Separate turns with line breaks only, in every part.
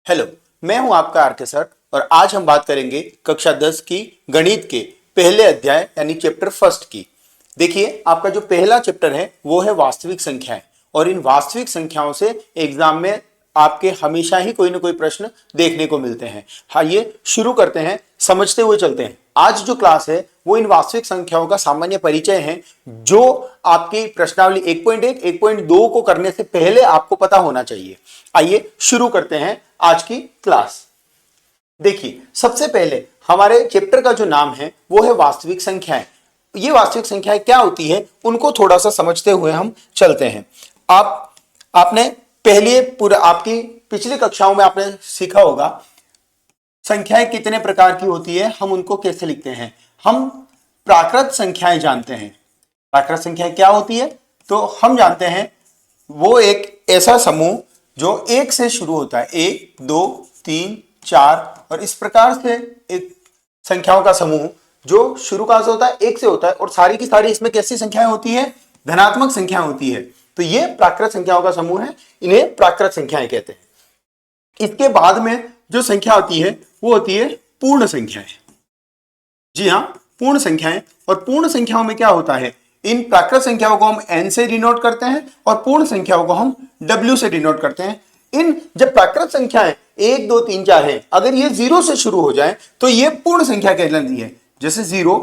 Hello, मैं हूं आपका आरके सर और आज हम बात करेंगे कक्षा 10 की गणित के पहले अध्याय यानी चैप्टर फर्स्ट की। देखिए, आपका जो पहला चैप्टर है वो है वास्तविक संख्याएं और इन वास्तविक संख्याओं से एग्जाम में आपके हमेशा ही कोई ना कोई प्रश्न देखने को मिलते हैं। आइए शुरू करते हैं, समझते हुए चलते हैं। आज जो क्लास है वो इन वास्तविक संख्याओं का सामान्य परिचय है जो आपकी प्रश्नावली 1.1, 1.2 को करने से पहले आपको पता होना चाहिए। आइए शुरू करते हैं आज की क्लास। देखिए, सबसे पहले हमारे चैप्टर का जो नाम है वो है वास्तविक संख्याएं। ये वास्तविक संख्याएं क्या होती है उनको थोड़ा सा समझते हुए हम चलते हैं। आपने पहले पूरा आपकी पिछली कक्षाओं में आपने सीखा होगा संख्याएं कितने प्रकार की होती है, हम उनको कैसे लिखते हैं। हम प्राकृत संख्याएं जानते हैं। प्राकृत संख्याएं क्या होती है तो हम जानते हैं वो एक ऐसा समूह जो एक से शुरू होता है, 1, 2, 3, 4 और इस प्रकार से एक संख्याओं का समूह जो शुरू कहां से होता है, एक से होता है और सारी की सारी इसमें कैसी संख्याएं होती है, धनात्मक संख्याएं होती है। तो ये प्राकृत संख्याओं का समूह है, इन्हें प्राकृत संख्याएं कहते हैं। इसके बाद में जो संख्या होती है वो होती है पूर्ण संख्याएं। जी हाँ, पूर्ण संख्याएं। और पूर्ण संख्याओं में क्या होता है, इन प्राकृत संख्याओं को हम n से डिनोट करते हैं और पूर्ण संख्याओं को हम w से डिनोट करते हैं। इन जब प्राकृत संख्याएं 1, 2, 3, 4 है, अगर ये 0 से शुरू हो जाए तो ये पूर्ण संख्या कहलाती है। जैसे 0,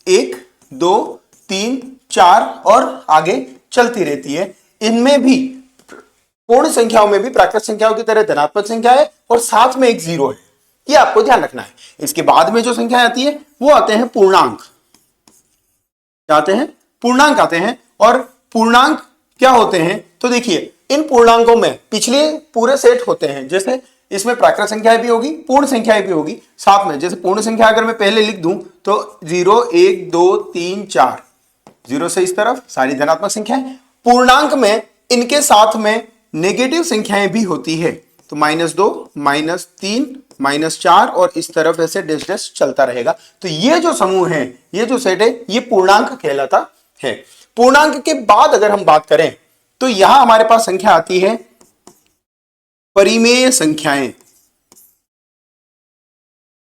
1, 2, 3, 4 और आगे चलती रहती है। इनमें भी पूर्ण संख्याओं में भी प्राकृत संख्याओं की तरह धनात्मक संख्या है और साथ में एक 0 है, ये आपको ध्यान रखना है। इसके बाद में जो संख्या आती है वो आते हैं पूर्णांक। क्या आते हैं? पूर्णांक आते हैं। और पूर्णांक क्या होते हैं तो देखिए, इन पूर्णांकों में पिछले पूरे सेट होते हैं। जैसे इसमें प्राकृत संख्याएं भी होगी, पूर्ण संख्याएं भी होगी साथ में। जैसे पूर्ण संख्या अगर मैं पहले लिख दूं तो 0, 1, 2, 3, 4, 0 से इस तरफ सारी धनात्मक संख्याएं। पूर्णांक में इनके साथ में नेगेटिव संख्याएं भी होती है, तो -2, -3, -4 और इस तरफ ऐसे डैश डैश चलता रहेगा। तो ये जो समूह है, ये जो सेट है, ये पूर्णांक कहलाता है। पूर्णांक के बाद अगर हम बात करें तो यहां हमारे पास संख्या आती है परिमेय संख्याएं।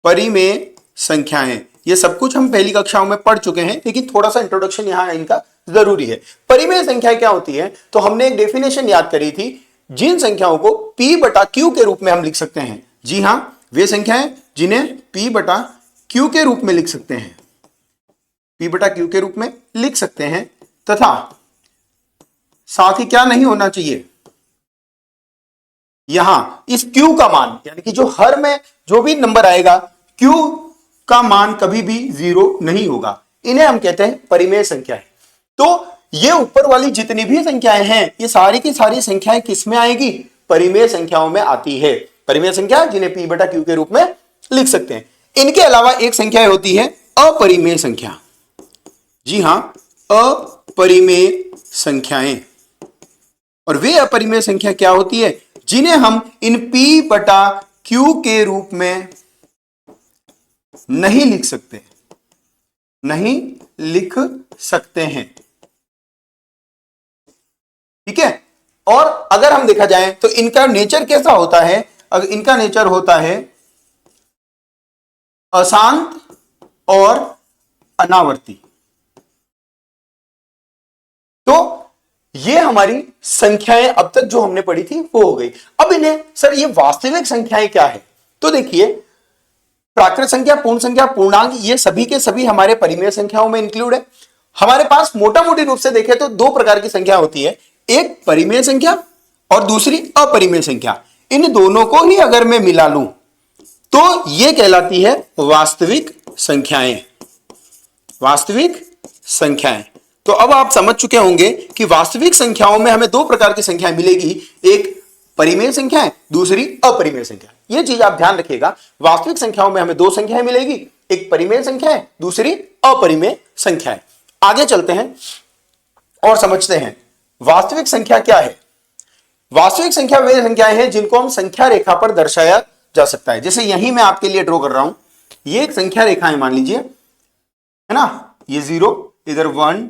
परिमेय संख्याएं, ये सब कुछ हम पहली कक्षाओं में पढ़ चुके हैं, लेकिन थोड़ा सा इंट्रोडक्शन यहां इनका जरूरी है। परिमेय संख्याएं क्या होती है तो हमने एक डेफिनेशन याद करी थी, जिन संख्याओं को P/Q के रूप में हम लिख सकते हैं। जी हां, वे संख्याएं जिन्हें P/Q के रूप में लिख सकते हैं, P/Q के रूप में लिख सकते हैं। तथा साथ ही क्या नहीं होना चाहिए, यहां इस Q का मान, यानी कि जो हर में जो भी नंबर आएगा Q का मान कभी भी 0 नहीं होगा। इन्हें हम कहते हैं परिमेय संख्याएं। तो ये ऊपर वाली जितनी भी संख्याएं हैं, ये सारी की सारी संख्याएं किस में आएगी, परिमेय संख्याओं में आती है। परिमेय संख्या जिन्हें P/Q के रूप में लिख सकते हैं। इनके अलावा एक संख्या होती है अपरिमेय संख्या। जी हां, अपरिमेय संख्याएं। और वे अपरिमेय संख्या क्या होती है जिन्हें हम इन P/Q के रूप में नहीं लिख सकते, नहीं लिख सकते हैं। ठीक है। और अगर हम देखा जाए तो इनका नेचर कैसा होता है, अगर इनका नेचर होता है अशांत और अनावर्ती। तो ये हमारी संख्याएं अब तक जो हमने पढ़ी थी वो हो गई। अब इन्हें सर ये वास्तविक संख्याएं क्या है तो देखिए, प्राकृत संख्या, पूर्ण संख्या, पूर्णांक, ये सभी के सभी हमारे परिमेय संख्याओं में इंक्लूड है। हमारे पास मोटा मोटी रूप से देखें तो दो प्रकार की संख्या होती है, एक परिमेय संख्या और दूसरी अपरिमेय संख्या। इन दोनों को ही अगर मैं मिला लूं तो ये कहलाती है वास्तविक संख्याएं। वास्तविक संख्याएं। तो अब आप समझ चुके होंगे कि वास्तविक संख्याओं में हमें दो प्रकार की संख्याएं मिलेगी, एक परिमेय संख्या है, दूसरी अपरिमेय संख्या। यह चीज आप ध्यान रखिएगा, वास्तविक संख्याओं में हमें दो संख्याएं मिलेगी, एक परिमेय संख्या है, दूसरी अपरिमेय संख्या है। आगे चलते हैं और समझते हैं वास्तविक संख्या क्या है। वास्तविक संख्या वे संख्याएं हैं जिनको हम संख्या रेखा पर दर्शाया जा सकता है। जैसे यही मैं आपके लिए ड्रॉ कर रहा हूं, ये एक संख्या रेखा है, मान लीजिए, है ना, ये 0, इधर 1,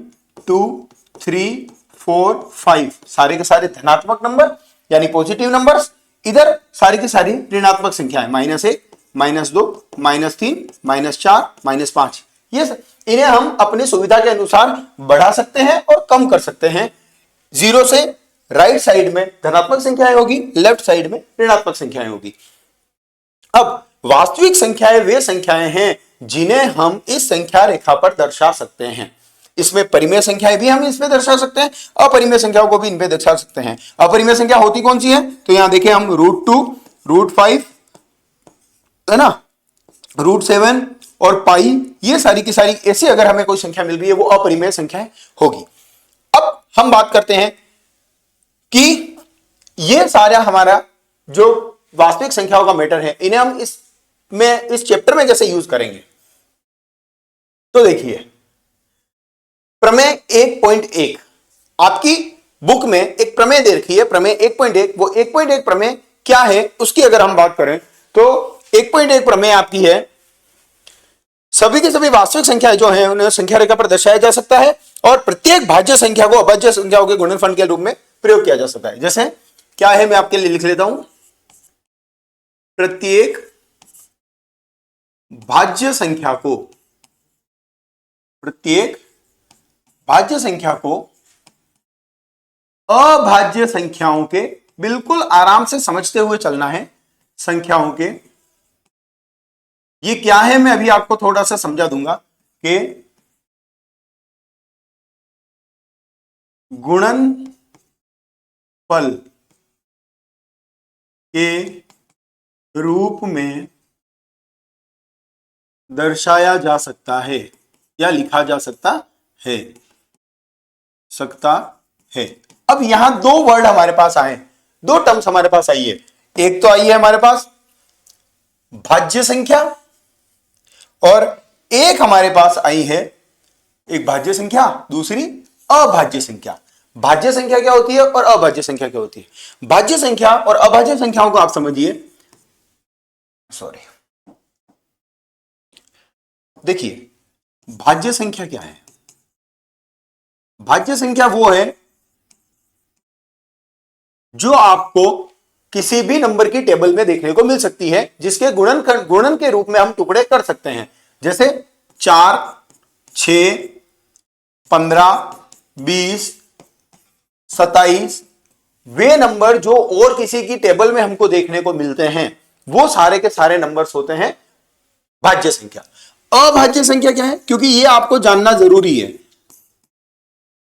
2, 3, 4, 5 सारे के सारे धनात्मक नंबर यानी पॉजिटिव नंबर्स। इधर सारी की सारी ऋणात्मक संख्याएं, -1, -2, -3, -4, -5, इन्हें हम अपनी सुविधा के अनुसार बढ़ा सकते हैं और कम कर सकते हैं। 0 से राइट साइड में धनात्मक संख्याएं होगी, लेफ्ट साइड में ऋणात्मक संख्याएं होगी। अब वास्तविक संख्याएं वे संख्याएं हैं जिन्हें हम इस संख्या रेखा पर दर्शा सकते हैं। इसमें परिमेय संख्याएं भी हम इसमें दर्शा सकते हैं, अपरिमेय संख्याओं को भी इन पे दर्शा सकते हैं। अपरिमेय संख्या होती कौन सी है? तो यहां देखिए हम √2, √5 है ना, √7 और पाई, ये सारी की सारी ऐसी अगर हमें कोई संख्या मिल रही है वो अपरिमेय संख्याएं होगी। अब हम बात करते हैं कि ये सारा हमारा जो वास्तविक संख्याओं का मैटर है, इन्हें हम इस चैप्टर में कैसे यूज करेंगे। तो देखिए प्रमेय 1.1 आपकी बुक में एक प्रमेय दे रखी है, प्रमेय 1.1। वो 1.1 प्रमेय क्या है उसकी अगर हम बात करें तो 1.1 प्रमेय आपकी है, सभी की सभी वास्तविक संख्याएं जो हैं उन्हें संख्या रेखा पर दर्शाया जा सकता है और प्रत्येक भाज्य संख्या को अभाज्य संख्याओं के गुणनफल के रूप में प्रयोग किया जा सकता है। जैसे क्या है, मैं आपके लिए लिख लेता हूं, प्रत्येक भाज्य संख्या को अभाज्य संख्याओं के, बिल्कुल आराम से समझते हुए चलना है, संख्याओं के, ये क्या है मैं अभी आपको थोड़ा सा समझा दूंगा कि गुणनफल के रूप में दर्शाया जा सकता है या लिखा जा सकता है। अब यहां दो वर्ड हमारे पास आए, दो टर्म्स हमारे पास आई है। एक तो आई है हमारे पास भाज्य संख्या और एक हमारे पास आई है, एक भाज्य संख्या दूसरी अभाज्य संख्या। भाज्य संख्या क्या होती है और अभाज्य संख्या क्या होती है? भाज्य संख्या और अभाज्य संख्याओं को आप समझिए, देखिए भाज्य संख्या क्या है? भाज्य संख्या वो है जो आपको किसी भी नंबर की टेबल में देखने को मिल सकती है, जिसके गुणन के रूप में हम टुकड़े कर सकते हैं। जैसे 4, 6, 15, 20, 27, वे नंबर जो और किसी की टेबल में हमको देखने को मिलते हैं वो सारे के सारे नंबर्स होते हैं भाज्य संख्या। अभाज्य संख्या क्या है, क्योंकि ये आपको जानना जरूरी है।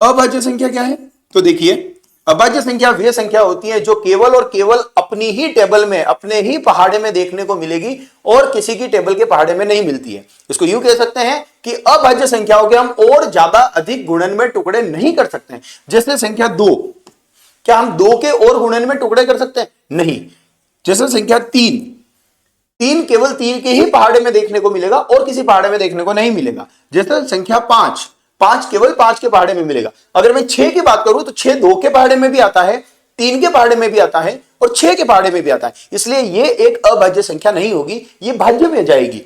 अभाज्य संख्या क्या है? तो देखिए अभाज्य संख्या वे संख्या होती है जो केवल और केवल अपनी ही टेबल में, अपने ही पहाड़े में देखने को मिलेगी और किसी की टेबल के पहाड़े में नहीं मिलती है। इसको यूं कह सकते हैं कि अभाज्य संख्याओं के हम और ज्यादा अधिक गुणन में टुकड़े नहीं कर सकते हैं। जैसे संख्या 2, क्या हम 2 के और गुणन में टुकड़े कर सकते हैं? नहीं। जैसे संख्या 3 केवल 3 के ही पहाड़े में देखने को मिलेगा और किसी पहाड़े में देखने को नहीं मिलेगा। जैसे संख्या 5 केवल 5 के पहाड़े में मिलेगा। अगर मैं 6 की बात करूं तो 6 2 के पहाड़े में भी आता है, 3 के पहाड़े में भी आता है और 6 के पहाड़े में भी आता है। इसलिए ये एक अभाज्य संख्या नहीं होगी, ये भाज्य में जाएगी,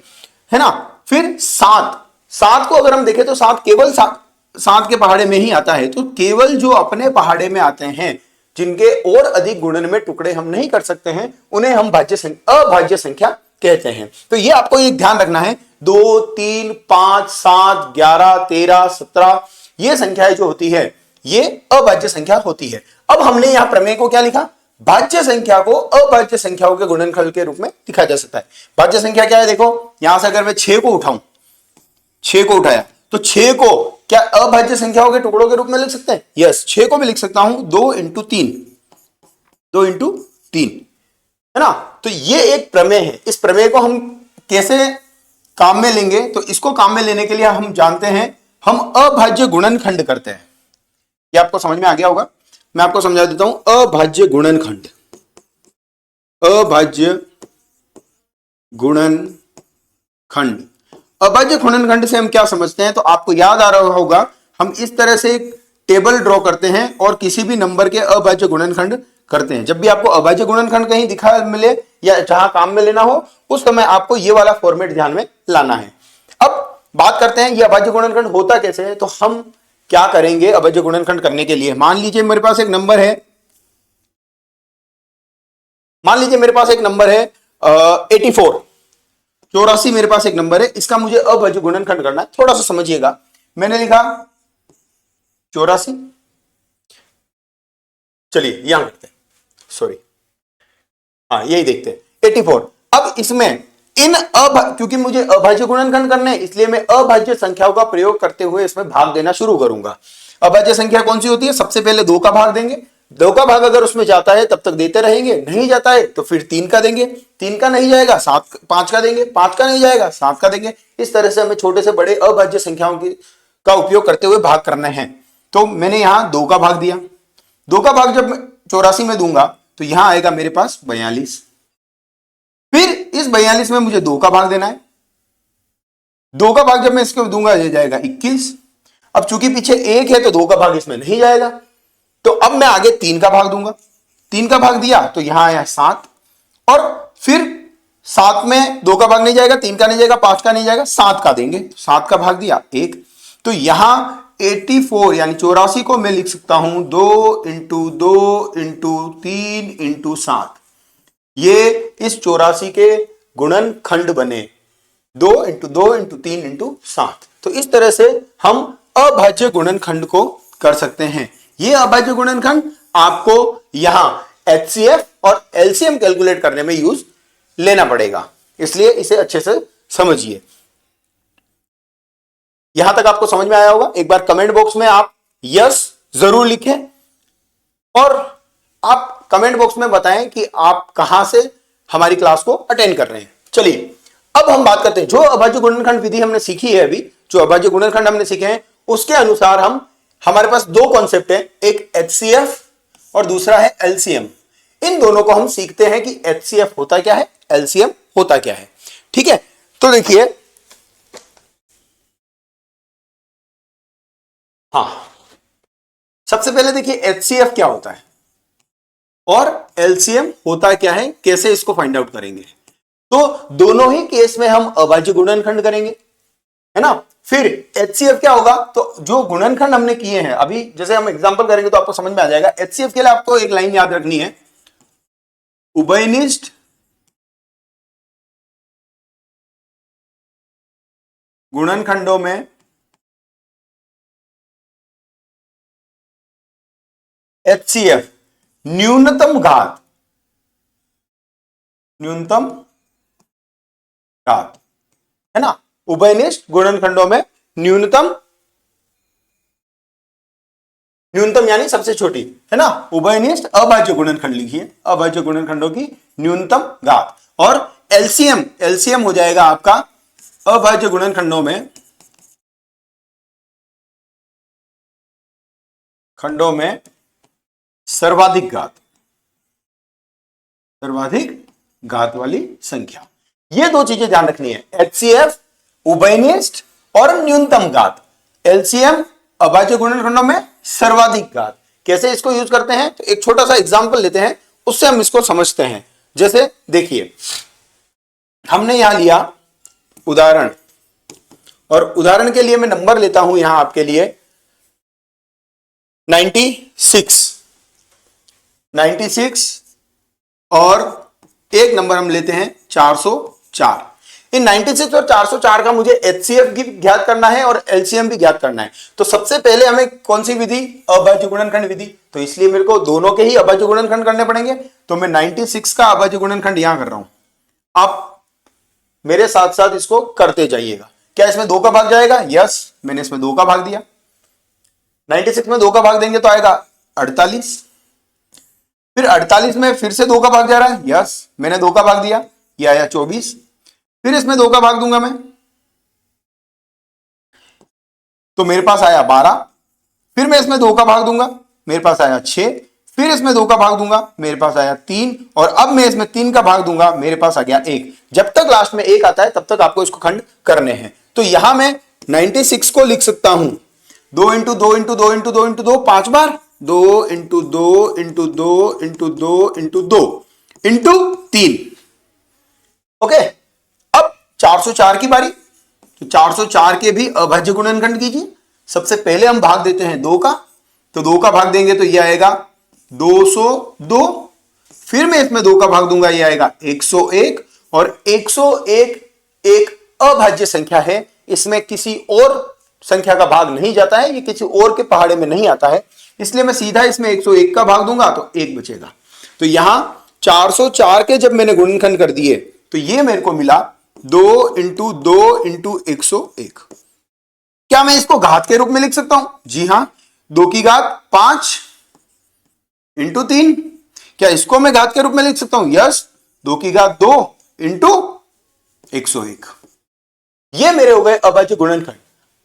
है ना। फिर 7 को अगर हम देखें तो 7 केवल 7 के पहाड़े में ही आता है। तो केवल जो अपने पहाड़े में आते हैं, जिनके और अधिक गुणन में टुकड़े हम नहीं कर सकते हैं, उन्हें हम अभाज्य संख्या कहते हैं। तो ये आपको एक ध्यान रखना है। 2, 3, 5, 7, 11, 13, 17 ये संख्याएं जो होती है ये अभाज्य संख्या होती है। अब हमने यहां प्रमेय को क्या लिखा? भाज्य संख्या को अभाज्य संख्याओं के गुणनफल के रूप में लिखा जा सकता है। भाज्य संख्या क्या है? देखो यहां से अगर मैं 6 को उठाऊं, 6 को उठाया तो 6 को क्या अभाज्य संख्याओं के टुकड़ों के रूप में लिख सकते हैं? यस, 6 को भी लिख सकता हूं 2 × 3 है ना। तो ये एक प्रमेय है। इस प्रमेय को हम कैसे काम में लेंगे? तो इसको काम में लेने के लिए हम जानते हैं, हम अभाज्य गुणनखंड करते हैं। ये आपको समझ में आ गया होगा, मैं आपको समझा देता हूं। अभाज्य गुणनखंड, अभाज्य गुणनखंड, अभाज्य गुणनखंड से हम क्या समझते हैं? तो आपको याद आ रहा होगा, हम इस तरह से एक टेबल ड्रॉ करते हैं और किसी भी नंबर के अभाज्य गुणनखंड करते हैं। जब भी आपको अभाज्य गुणनखंड कहीं दिखा मिले या जहां काम में लेना हो, उस समय आपको ये वाला फॉर्मेट ध्यान में लाना है। अब बात करते हैं ये अभाज्य गुणनखंड होता कैसे है। तो हम क्या करेंगे अभाज्य गुणनखंड करने के लिए? मान लीजिए मेरे पास एक नंबर है मान लीजिए मेरे पास एक नंबर है 84, 84 मेरे पास एक नंबर है, इसका मुझे अभाज्य गुणनखंड करना है। थोड़ा सा समझिएगा, मैंने लिखा 84, चलिए यहां करते हैं, सॉरी, हाँ यही देखते हैं 84। अब इसमें क्योंकि मुझे अभाज्य गुणनखंड करने हैं, इसलिए मैं अभाज्य संख्याओं का प्रयोग करते हुए इसमें भाग देना शुरू करूंगा। अभाज्य संख्या कौन सी होती है? सबसे पहले 2 का भाग देंगे, 2 का भाग अगर उसमें जाता है तब तक देते रहेंगे, नहीं जाता है तो फिर 3 का देंगे, 3 का नहीं जाएगा 5 का देंगे, 5 का नहीं जाएगा 7 का देंगे। इस तरह से हमें छोटे से बड़े अभाज्य संख्याओं का उपयोग करते हुए भाग करना है। तो मैंने यहां 2 का भाग दिया, 2 का भाग जब 84 में दूंगा तो यहां आएगा मेरे पास 42। फिर इस 42 में मुझे 2 का भाग देना है, 2 का भाग जब मैं इसको दूंगा ये जाएगा 21। अब चूंकि पीछे 1 है तो 2 का भाग इसमें नहीं जाएगा, तो अब मैं आगे 3 का भाग दूंगा, 3 का भाग दिया तो यहां आया 7, और फिर 7 में 2 का भाग नहीं जाएगा, 3 का नहीं जाएगा, 5 का नहीं जाएगा, 7 का देंगे, 7 का भाग दिया 1। तो यहां 84 यानी 84 को मैं लिख सकता हूं 2 इंटू 2 इंटू 3 इंटू 7। ये इस 84 के गुणनखंड बने, 2 इंटू 2 इंटू 3 इंटू 7। तो इस तरह से हम अभाज्य गुणनखंड को कर सकते हैं। ये अभाज्य गुणनखंड आपको यहां एचसीएफ और एलसीएम कैलकुलेट करने में यूज लेना पड़ेगा, इसलिए इसे अच्छे से समझिए। यहां तक आपको समझ में आया होगा? एक बार कमेंट बॉक्स में आप यस जरूर लिखें और आप कमेंट बॉक्स में बताएं कि आप कहां से हमारी क्लास को अटेंड कर रहे हैं। चलिए अब हम बात करते हैं, जो अभाज्य गुणनखंड विधि हमने सीखी है, अभी जो अभाज्य गुणनखंड हमने सीखे हैं उसके अनुसार हमारे पास 2 कॉन्सेप्ट है, एक एचसीएफ और दूसरा है एलसीएम। इन दोनों को हम सीखते हैं कि एचसीएफ होता क्या है, एलसीएम होता क्या है। ठीक है, तो देखिए, हाँ सबसे पहले देखिए एचसीएफ क्या होता है और एलसीएम होता क्या है, कैसे इसको फाइंड आउट करेंगे। तो दोनों ही केस में हम अभाज्य गुणनखंड करेंगे, है ना। फिर एचसीएफ क्या होगा, तो जो गुणनखंड हमने किए हैं, अभी जैसे हम एग्जांपल करेंगे तो आपको समझ में आ जाएगा। एचसीएफ के लिए आपको एक लाइन याद रखनी है, उभयनिष्ठ गुणनखंडों में एचसीएफ न्यूनतम घात है ना। उभयनिष्ठ गुणनखंडों में न्यूनतम यानी सबसे छोटी, है ना। उभयनिष्ठ अभाज्य गुणनखंड लिखिए, अभाज्य गुणनखंडों की न्यूनतम घात। और एलसीएम हो जाएगा आपका अभाज्य गुणनखंडों में सर्वाधिक घात वाली संख्या। ये 2 चीजें ध्यान रखनी है, एचसीएफ उभयनिष्ठ और न्यूनतम घात, एलसीएम अभाज्य गुणनखंडों में सर्वाधिक घात। कैसे इसको यूज करते हैं, तो एक छोटा सा एग्जांपल लेते हैं, उससे हम इसको समझते हैं। जैसे देखिए, हमने यहां लिया उदाहरण, और उदाहरण के लिए मैं नंबर लेता हूं यहां आपके लिए 96 और एक नंबर हम लेते हैं 404। इन 96 और 404 का मुझे एचसीएफ भी ज्ञात करना है और एलसीएम भी ज्ञात करना है। तो सबसे पहले हमें कौन सी विधि, अभाज्य गुणनखंड विधि, तो इसलिए मेरे को दोनों के ही अभाज्य गुणनखंड करने पड़ेंगे। तो मैं 96 का अभाज्य गुणनखंड यहां कर रहा हूं, आप मेरे साथ साथ इसको करते जाइएगा। क्या इसमें 2 का भाग जाएगा? यस, मैंने इसमें 2 का भाग दिया। 96 में 2 का भाग देंगे तो आएगा 48। फिर 48 में फिर से 2 का भाग जा रहा है, यस, मैंने 2 का भाग दिया, ये आया 24। फिर इसमें 2 का भाग दूंगा मैं, तो मेरे पास आया 12। फिर मैं इसमें 2 का भाग दूंगा, मेरे पास आया 6। फिर इसमें 2 का भाग दूंगा, मेरे पास आया 3। और अब मैं इसमें 3 का भाग दूंगा, मेरे पास आ गया 1। जब तक लास्ट में 1 आता है तब तक आपको इसको खंड करने हैं। तो यहां मैं 96 को लिख सकता हूं 2 इंटू 2 इंटू 2 इंटू 2 इंटू 2 5 बार, 2 into 2 into 2 into 2 into 2 into 3। Okay, अब 404 की बारी। तो 404 के भी अभाज्य गुणनखंड कीजिए। सबसे पहले हम भाग देते हैं 2 का, तो 2 का भाग देंगे तो ये आएगा 202। फिर मैं इसमें 2 का भाग दूंगा, ये आएगा 101, और 101 एक अभाज्य संख्या है, इसमें किसी और संख्या का भाग नहीं जाता है, ये किसी और के पहाड़े में नहीं आता है, इसलिए मैं सीधा इसमें 101 का भाग दूंगा तो 1 बचेगा। तो यहां 404 के जब मैंने गुणनखंड कर दिए तो ये मेरे को मिला 2 इंटू 2 इंटू 101। क्या मैं इसको घात के रूप में लिख सकता हूं? जी हां, 2 की घात 5 इंटू 3। क्या इसको मैं घात के रूप में लिख सकता हूं? यस, 2 की घात 2 इंटू 101। ये मेरे हो गए अभाज्य गुणनखंड।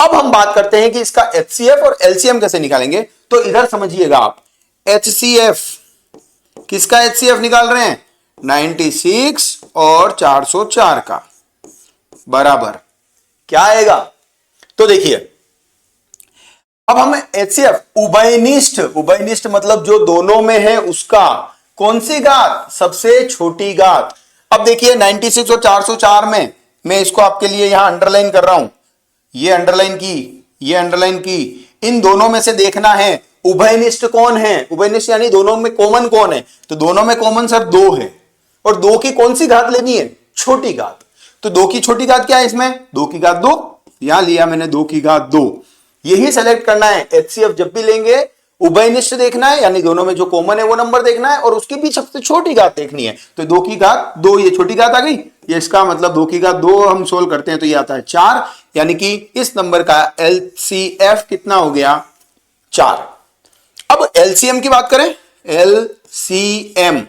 अब हम बात करते हैं कि इसका एचसीएफ और एलसीएम कैसे निकालेंगे। तो इधर समझिएगा आप, एचसीएफ, किसका एचसीएफ निकाल रहे हैं? 96 और 404 का, बराबर क्या आएगा? तो देखिए, अब हम एचसीएफ उभयनिष्ठ, उभयनिष्ठ मतलब जो दोनों में है उसका, कौन सी घात? सबसे छोटी घात। अब देखिए 96 और 404 में मैं इसको आपके लिए यहां अंडरलाइन कर रहा हूं, ये अंडरलाइन की, ये अंडरलाइन की। इन दोनों में से देखना है उभयनिष्ठ कौन है, उभयनिष्ठ यानी दोनों में कॉमन कौन है। तो दोनों में कॉमन सर 2 है, और 2 की कौन सी घात लेनी है? छोटी घात। तो 2 की छोटी घात क्या है इसमें? 2 की घात 2, यहां लिया मैंने 2 की घात 2। यही सेलेक्ट करना है। एचसीएफ जब भी लेंगे उभयनिष्ठ देखना है, यानी दोनों में जो कॉमन है वो नंबर देखना है, और उसके बीच सबसे छोटी घात देखनी है। तो 2 की घात 2, ये छोटी घात आ गई, ये इसका मतलब 2 की घात 2 हम सोल्व करते हैं तो ये आता है 4, यानी कि इस नंबर का एलसीएफ कितना हो गया? 4। अब एलसीएम की बात करें, एलसीएम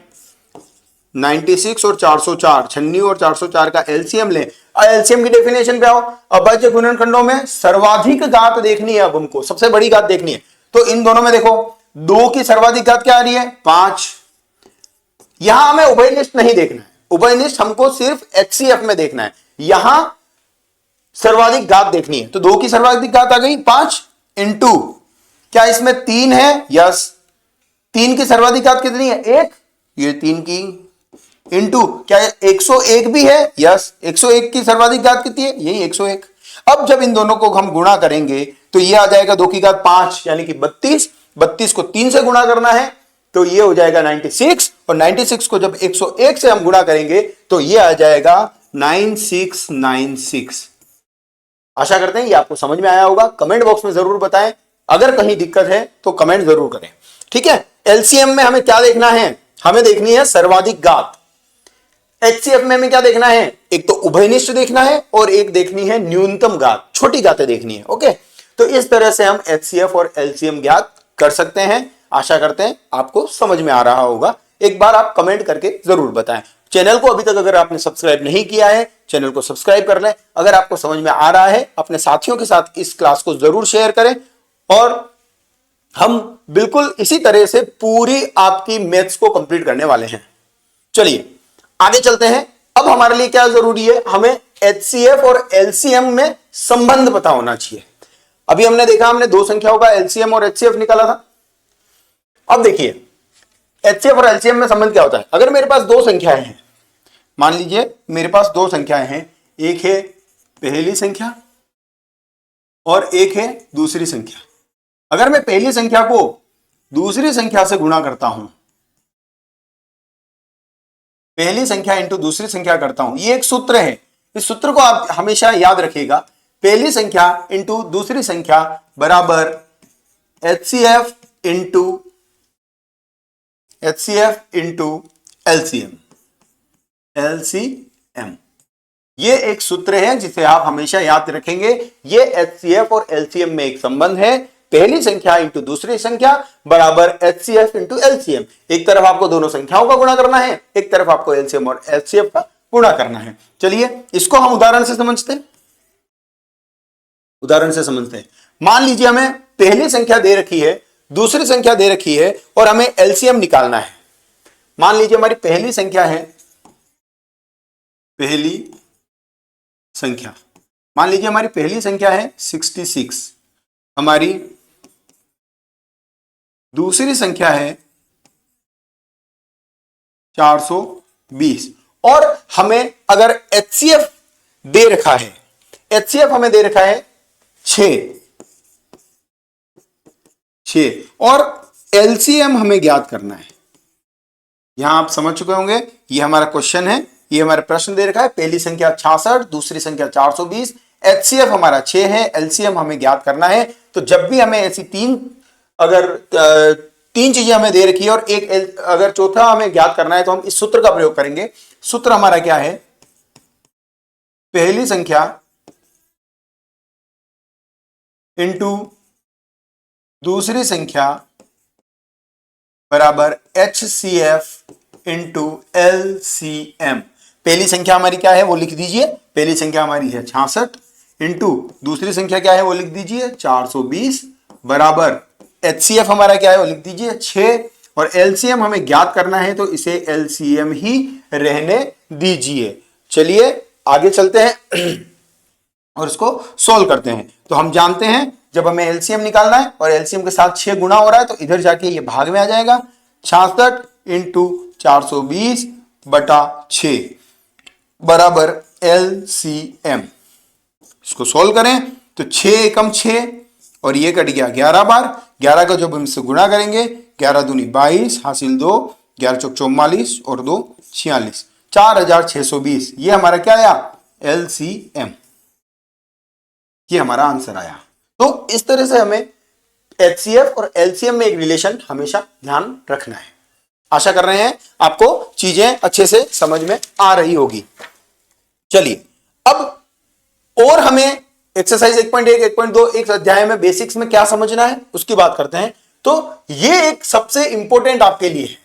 96 और 404, 96 और 404 का एलसीएम लें। एलसीएम की डेफिनेशन पे आओ। अभाज्य गुणनखंडों में सर्वाधिक घात देखनी है, अब हमको सबसे बड़ी घात देखनी है। तो इन दोनों में देखो 2 की सर्वाधिक घात क्या आ रही है? 5। यहां हमें उभयनिष्ठ नहीं देखना है, उभयनिष्ठ हमको सिर्फ एचसीएफ में देखना है, यहां सर्वाधिक घात देखनी है। तो 2 की सर्वाधिक घात आ गई 5 इंटू, क्या इसमें 3 है? यस, 3 की सर्वाधिक घात कितनी है? 1, ये 3 की, इंटू क्या 101 भी है? यस, 101 की सर्वाधिक घात कितनी है? यही 101। अब जब इन दोनों को हम गुणा करेंगे तो ये आ जाएगा 2 की घात 5 यानी कि 32, 32 को 3 से गुणा करना है तो ये हो जाएगा 96, और 96 को जब 101 से हम गुणा करेंगे तो ये आ जाएगा 9696। आशा करते हैं ये आपको समझ में आया होगा। कमेंट बॉक्स में जरूर बताएं, अगर कहीं दिक्कत है तो कमेंट जरूर करें। ठीक है, एलसीएम में हमें क्या देखना है? हमें देखनी है सर्वाधिक घात। एचसीएफ में हमें क्या देखना है? एक तो उभयनिष्ठ देखना है और एक देखनी है न्यूनतम घात, छोटी घातें देखनी है। ओके, तो इस तरह से हम एचसीएफ और एलसीएम ज्ञात कर सकते हैं। आशा करते हैं आपको समझ में आ रहा होगा। एक बार आप कमेंट करके जरूर बताएं। चैनल को अभी तक अगर आपने सब्सक्राइब नहीं किया है, चैनल को सब्सक्राइब कर लें। अगर आपको समझ में आ रहा है, अपने साथियों के साथ इस क्लास को जरूर शेयर करें, और हम बिल्कुल इसी तरह से पूरी आपकी मैथ्स को कंप्लीट करने वाले हैं। चलिए आगे चलते हैं। अब हमारे लिए क्या जरूरी है? हमें एचसीएफ और एलसीएम में संबंध पता होना चाहिए। अभी हमने देखा, हमने 2 संख्याओं का एलसीएम और एचसीएफ निकाला था। अब देखिए एचसीएफ और एलसीएम में संबंध क्या होता है। अगर मेरे पास 2 संख्याएं हैं, मान लीजिए मेरे पास 2 संख्याएं हैं, एक है पहली संख्या और एक है दूसरी संख्या। अगर मैं पहली संख्या को दूसरी संख्या से गुणा करता हूं, पहली संख्या इंटू दूसरी संख्या करता हूं, ये एक सूत्र है। इस सूत्र को आप हमेशा याद रखिएगा। पहली संख्या इंटू दूसरी संख्या बराबर एचसीएफ इंटू एलसीएम, एलसीएम। ये एक सूत्र है जिसे आप हमेशा याद रखेंगे। ये एचसीएफ और एलसीएम में एक संबंध है। पहली संख्या इंटू दूसरी संख्या बराबर एचसीएफ इंटू एलसीएम। एक तरफ आपको दोनों संख्याओं का गुणा करना है, एक तरफ आपको एलसीएम और एचसीएफ का गुणा करना है। चलिए इसको हम उदाहरण से समझते हैं। उदाहरण से समझते हैं। मान लीजिए हमें पहली संख्या दे रखी है, दूसरी संख्या दे रखी है, और हमें एलसीएम निकालना है। मान लीजिए हमारी पहली संख्या है, पहली संख्या, मान लीजिए हमारी पहली संख्या है 66, हमारी दूसरी संख्या है 420, और हमें अगर एचसीएफ दे रखा है, एचसीएफ हमें दे रखा है 6 और एलसीएम हमें ज्ञात करना है। यहां आप समझ चुके होंगे, ये हमारा क्वेश्चन है, ये हमारा प्रश्न दे रखा है। पहली संख्या 66, दूसरी संख्या 420, एचसीएफ हमारा 6 है, एलसीएम हमें ज्ञात करना है। तो जब भी हमें ऐसी तीन चीजें हमें दे रखी है और एक अगर चौथा हमें ज्ञात करना है तो हम इस सूत्र का प्रयोग करेंगे। सूत्र हमारा क्या है? पहली संख्या इंटू दूसरी संख्या बराबर HCF इंटू LCM। पहली संख्या हमारी क्या है वो लिख दीजिए, पहली संख्या हमारी है 66 इंटू दूसरी संख्या क्या है वो लिख दीजिए 420 बराबर HCF हमारा क्या है वो लिख दीजिए 6 और LCM हमें ज्ञात करना है तो इसे LCM ही रहने दीजिए। चलिए आगे चलते हैं और इसको सोल्व करते हैं। तो हम जानते हैं जब हमें एलसीएम निकालना है और एलसीएम के साथ 6 गुना हो रहा है तो इधर जाके ये भाग में आ जाएगा। 66 इंटू 420 बटा 6 बराबर एलसीएम। इसको सोल्व करें तो 6 एकम 6 और ये कट गया 11 बार। 11 का जब हम इससे गुणा करेंगे 11 दूनी 22 हासिल 2, 11 चौक 44 और 2 46, 4620। ये हमारा क्या आया? एलसीएम। ये हमारा आंसर आया। तो इस तरह से हमें एचसीएफ और एलसीएम में एक रिलेशन हमेशा ध्यान रखना है। आशा कर रहे हैं आपको चीजें अच्छे से समझ में आ रही होगी। चलिए अब और हमें एक्सरसाइज 1.1 1.2 एक अध्याय में बेसिक्स में क्या समझना है उसकी बात करते हैं। तो ये एक सबसे इंपॉर्टेंट आपके लिए है,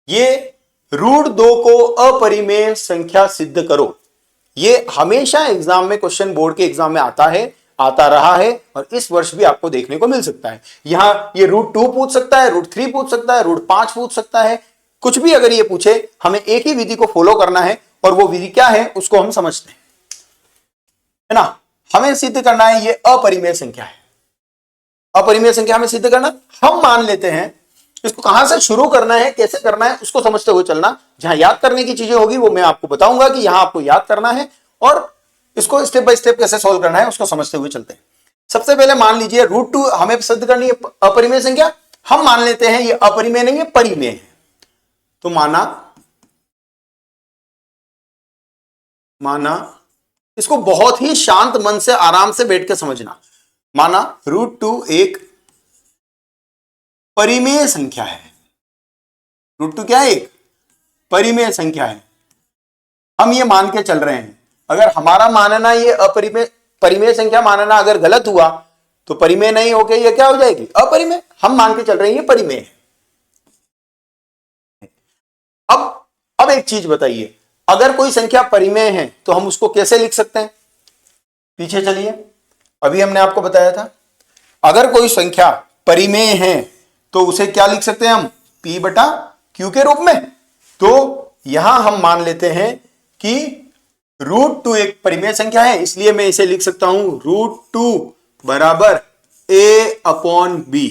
ये √2 को अपरिमेय संख्या सिद्ध करो। ये हमेशा एग्जाम में, क्वेश्चन बोर्ड के एग्जाम में आता है, आता रहा है और इस वर्ष भी आपको देखने को मिल सकता है। यहां ये √2 पूछ सकता है, √3 पूछ सकता है, √5 पूछ सकता है। कुछ भी अगर ये पूछे हमें एक ही विधि को फॉलो करना है और वो विधि क्या है उसको हम समझते हैं, है ना। हमें सिद्ध करना है ये अपरिमेय संख्या है। अपरिमेय संख्या हमें सिद्ध करना, हम मान लेते हैं इसको कहां से शुरू करना है, कैसे करना है उसको समझते हुए चलना। जहां याद करने की चीजें होगी वो मैं आपको बताऊंगा कि यहां आपको याद करना है और इसको स्टेप बाय स्टेप कैसे सॉल्व करना है उसको समझते हुए चलते हैं। सबसे पहले मान लीजिए √2 हमें सिद्ध करनी है अपरिमेय संख्या। हम मान लेते हैं ये अपरिमेय नहीं है, परिमेय है। तो माना इसको बहुत ही शांत मन से आराम से बैठ के समझना। माना √2 एक परिमेय संख्या है। √2 क्या है? एक परिमेय संख्या है। हम ये मान के चल रहे हैं अगर हमारा मानना ये परिमेय संख्या मानना अगर गलत हुआ तो परिमेय नहीं होके ये क्या हो जाएगी? अपरिमेय। हम मान के चल रहे हैं ये परिमेय है। अब एक चीज बताइए, अगर कोई संख्या परिमेय है तो हम उसको कैसे लिख सकते हैं? पीछे चलिए, अभी हमने आपको बताया था अगर कोई संख्या परिमेय है तो उसे क्या लिख सकते हैं हम? P बटा Q के रूप में। तो यहां हम मान लेते हैं कि √2 एक परिमेय संख्या है, इसलिए मैं इसे लिख सकता हूं √2 बराबर A/B,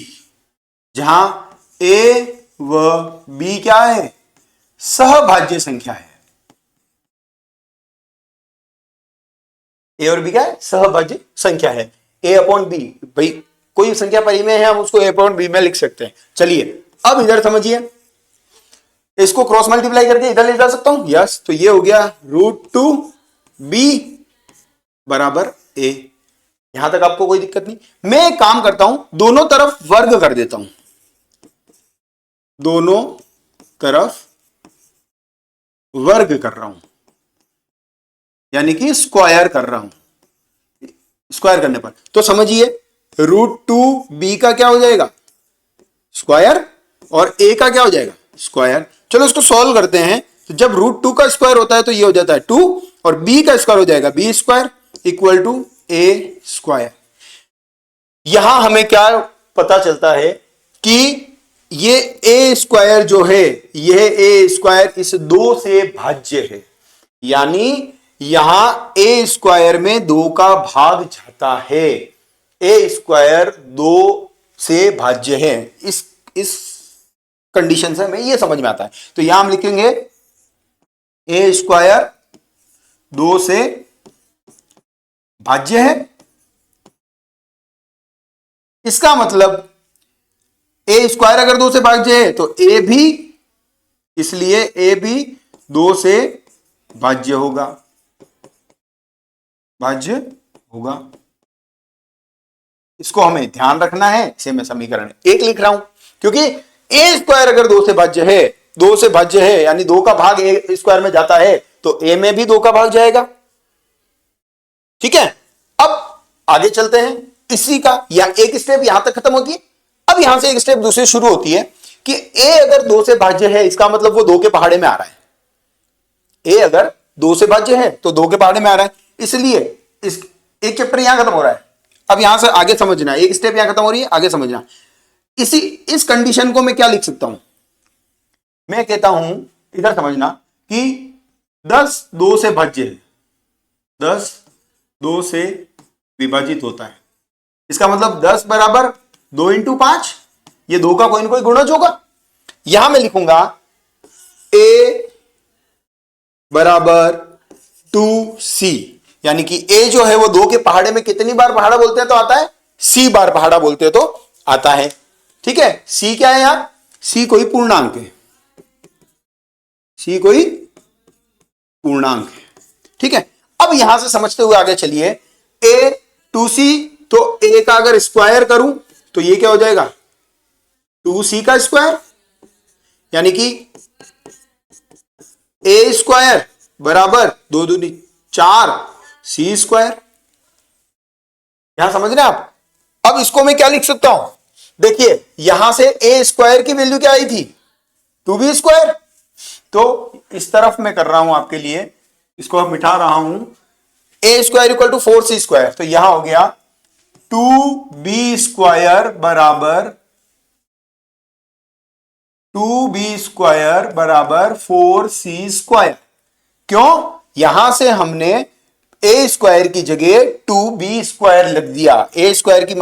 जहां A व B क्या है? सहभाज्य संख्या है। A और B क्या है? सहभाज्य संख्या है। A/B, भाई कोई संख्या परिमेय है हम उसको A/B में लिख सकते हैं। चलिए अब इधर समझिए, इसको क्रॉस मल्टीप्लाई करके इधर ले जा सकता हूं। यस, तो ये हो गया √2B बराबर A। यहां तक आपको कोई दिक्कत नहीं। मैं एक काम करता हूं, दोनों तरफ वर्ग कर देता हूं, दोनों तरफ वर्ग कर रहा हूं, यानी कि स्क्वायर कर रहा हूं। स्क्वायर करने पर तो समझिए √2B का क्या हो जाएगा? स्क्वायर, और A का क्या हो जाएगा? स्क्वायर। चलो इसको सॉल्व करते हैं। तो जब √2 का स्क्वायर होता है तो ये हो जाता है 2 और B का स्क्वायर हो जाएगा B square equal to A square. यहां हमें क्या पता चलता है कि ये A स्क्वायर जो है, यह A स्क्वायर इस 2 से भाज्य है, यानी यहां A स्क्वायर में 2 का भाग जाता है। A स्क्वायर 2 से भाज्य है। इस कंडीशन से हमें ये समझ में आता है। तो यहां हम लिखेंगे A स्क्वायर 2 से भाज्य है। इसका मतलब A स्क्वायर अगर 2 से भाज्य है तो A भी इसलिए ए भी 2 से भाज्य होगा, भाज्य होगा। इसको हमें ध्यान रखना है, इसे मैं समीकरण 1 लिख रहा हूं, क्योंकि ए स्क्वायर अगर 2 से भाज्य है, 2 से भाज्य है यानी 2 का भाग ए स्क्वायर में जाता है, तो ए में भी 2 का भाग जाएगा। ठीक है, अब आगे चलते हैं। इसी का या एक स्टेप यहां तक खत्म होती है। अब यहां से एक स्टेप दूसरी शुरू होती है कि ए अगर 2 से भाज्य है, इसका मतलब वो 2 के पहाड़े में आ रहा है। ए अगर 2 से भाज्य है तो 2 के पहाड़े में आ रहा है, इसलिए इस एक चैप्टर यहां खत्म हो रहा है। अब यहां से आगे समझना, एक स्टेप यहां खत्म हो रही है, आगे समझना। इस कंडीशन को मैं क्या लिख सकता हूं? मैं कहता हूं, इधर समझना कि 10 2 से भाज्य है, 10 2 से विभाजित होता है। इसका मतलब 10 बराबर 2 इंटू 5, ये 2 का कोई ना कोई गुणज होगा। यहां मैं लिखूंगा ए बराबर 2c, यानी कि ए जो है वो 2 के पहाड़े में कितनी बार पहाड़ा बोलते हैं तो आता है? c बार पहाड़ा बोलते हैं तो आता है। ठीक है, c क्या है यहां? c कोई पूर्णांक है, c कोई पूर्णांक है। ठीक है, अब यहां से समझते हुए आगे चलिए। a 2c, तो a का अगर स्क्वायर करूं तो ये क्या हो जाएगा? 2c का स्क्वायर, यानी कि a स्क्वायर बराबर 2 दूनी 4 c स्क्वायर। यहां समझ रहे हैं आप? अब इसको मैं क्या लिख सकता हूं? देखिए, यहां से a स्क्वायर की वैल्यू क्या आई थी? 2b square. तो इस तरफ मैं कर रहा हूं आपके लिए, इसको अब मिटा रहा हूं। a square equal to 4c square, तो यहां हो गया 2b स्क्वायर बराबर 4c स्क्वायर। क्यों? यहां से हमने a स्क्वायर की जगह 2b स्क्वायर लग दिया, a स्क्वायर का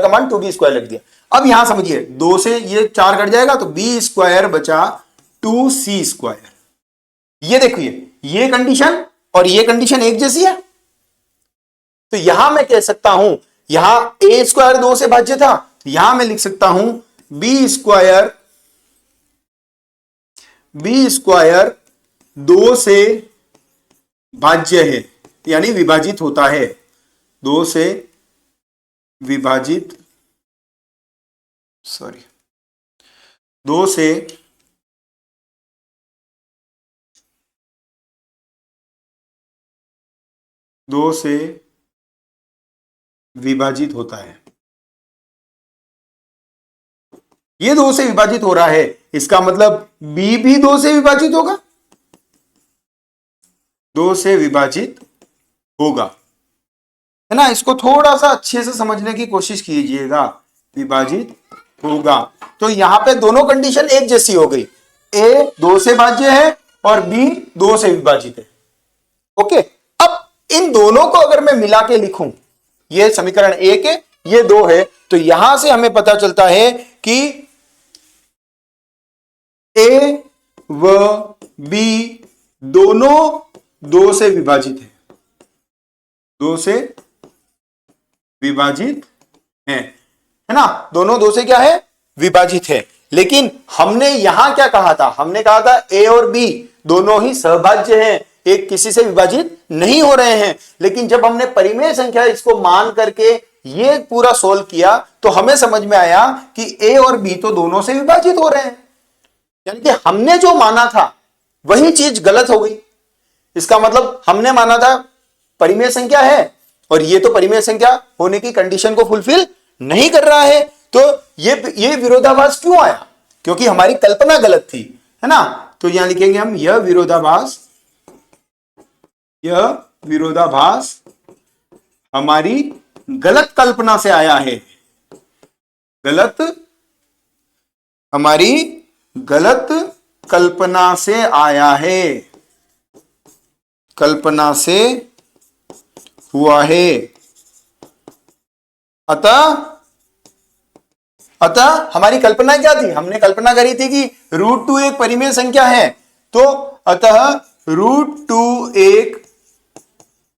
मान 2b स्क्वायर लग दिया। अब यहां समझिए, 2 से ये 4 कट जाएगा तो b स्क्वायर बचा 2c स्क्वायर। ये देखिए, ये कंडीशन और ये कंडीशन एक जैसी है। तो यहां मैं कह सकता हूं, यहां a स्क्वायर 2 से भाज्य था, यहां मैं लिख सकता हूं b स्क्वायर 2 से भाज्य है, यानी विभाजित होता है, 2 से विभाजित, 2 से विभाजित होता है। ये 2 से विभाजित हो रहा है, इसका मतलब b भी 2 से विभाजित होगा, 2 से विभाजित होगा, है ना। इसको थोड़ा सा अच्छे से समझने की कोशिश कीजिएगा, विभाजित होगा। तो यहां पे दोनों कंडीशन एक जैसी हो गई, a 2 से भाज्य है और b 2 से विभाजित है। ओके, अब इन दोनों को अगर मैं मिला के लिखूं, ये समीकरण 1 है, ये 2 है, तो यहां से हमें पता चलता है कि a व b दोनों 2 से विभाजित है, 2 से विभाजित है ना। दोनों 2 से क्या है? विभाजित है। लेकिन हमने यहां क्या कहा था? हमने कहा था a और b दोनों ही सहभाज्य हैं, एक किसी से विभाजित नहीं हो रहे हैं। लेकिन जब हमने परिमेय संख्या इसको मान करके ये पूरा सोल्व किया तो हमें समझ में आया कि a और b तो दोनों से विभाजित हो रहे हैं, यानी कि हमने जो माना था वही चीज गलत हो गई। इसका मतलब हमने माना था परिमेय संख्या है और ये तो परिमेय संख्या होने की कंडीशन को फुलफिल नहीं कर रहा है। तो ये विरोधाभास क्यों आया? क्योंकि हमारी कल्पना गलत थी, है ना। तो यहां लिखेंगे हम, यह विरोधाभास हमारी गलत कल्पना से आया है, हमारी गलत कल्पना से आया है, कल्पना से हुआ है। अतः हमारी कल्पना क्या थी? हमने कल्पना करी थी कि √2 एक परिमेय संख्या है, तो अतः √2 एक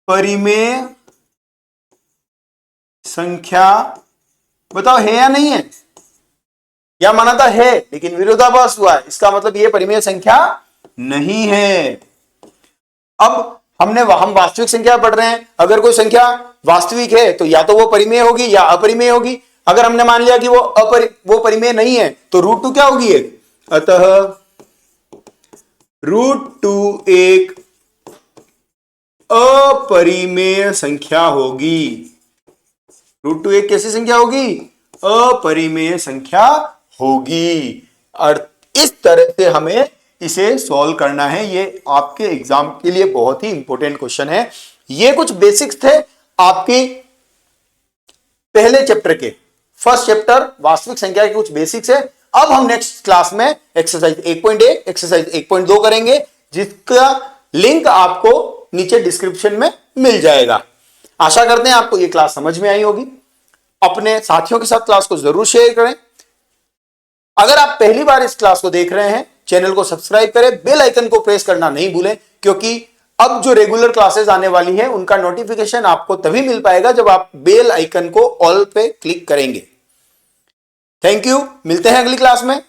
परिमेय संख्या, बताओ है या नहीं है? या माना था है लेकिन विरोधाभास हुआ है, इसका मतलब ये परिमेय संख्या नहीं है। अब हम वास्तविक संख्या पढ़ रहे हैं, अगर कोई संख्या वास्तविक है तो या तो वो परिमेय होगी या अपरिमेय होगी। अगर हमने मान लिया कि वो परिमेय नहीं है तो √2 क्या होगी एक, अतः √2 एक अपरिमेय संख्या होगी। √2 एक कैसी संख्या होगी, अपरिमेय संख्या होगी। और इस तरह से हमें इसे सॉल्व करना है। ये आपके एग्जाम के लिए बहुत ही इंपॉर्टेंट क्वेश्चन है। ये कुछ बेसिक्स थे आपके पहले चैप्टर के, फर्स्ट चैप्टर वास्तविक संख्या के कुछ बेसिक्स है। अब हम नेक्स्ट क्लास में एक्सरसाइज 1.1 एक्सरसाइज 1.2 करेंगे, जिसका लिंक आपको नीचे डिस्क्रिप्शन में मिल जाएगा। आशा करते हैं आपको ये क्लास समझ में आई होगी। अपने साथियों के साथ क्लास को जरूर शेयर करें। अगर आप पहली बार इस क्लास को देख रहे हैं, चैनल को सब्सक्राइब करें, बेल आइकन को प्रेस करना नहीं भूलें, क्योंकि अब जो रेगुलर क्लासेस आने वाली है उनका नोटिफिकेशन आपको तभी मिल पाएगा जब आप बेल आइकन को ऑल पे क्लिक करेंगे। थैंक यू, मिलते हैं अगली क्लास में।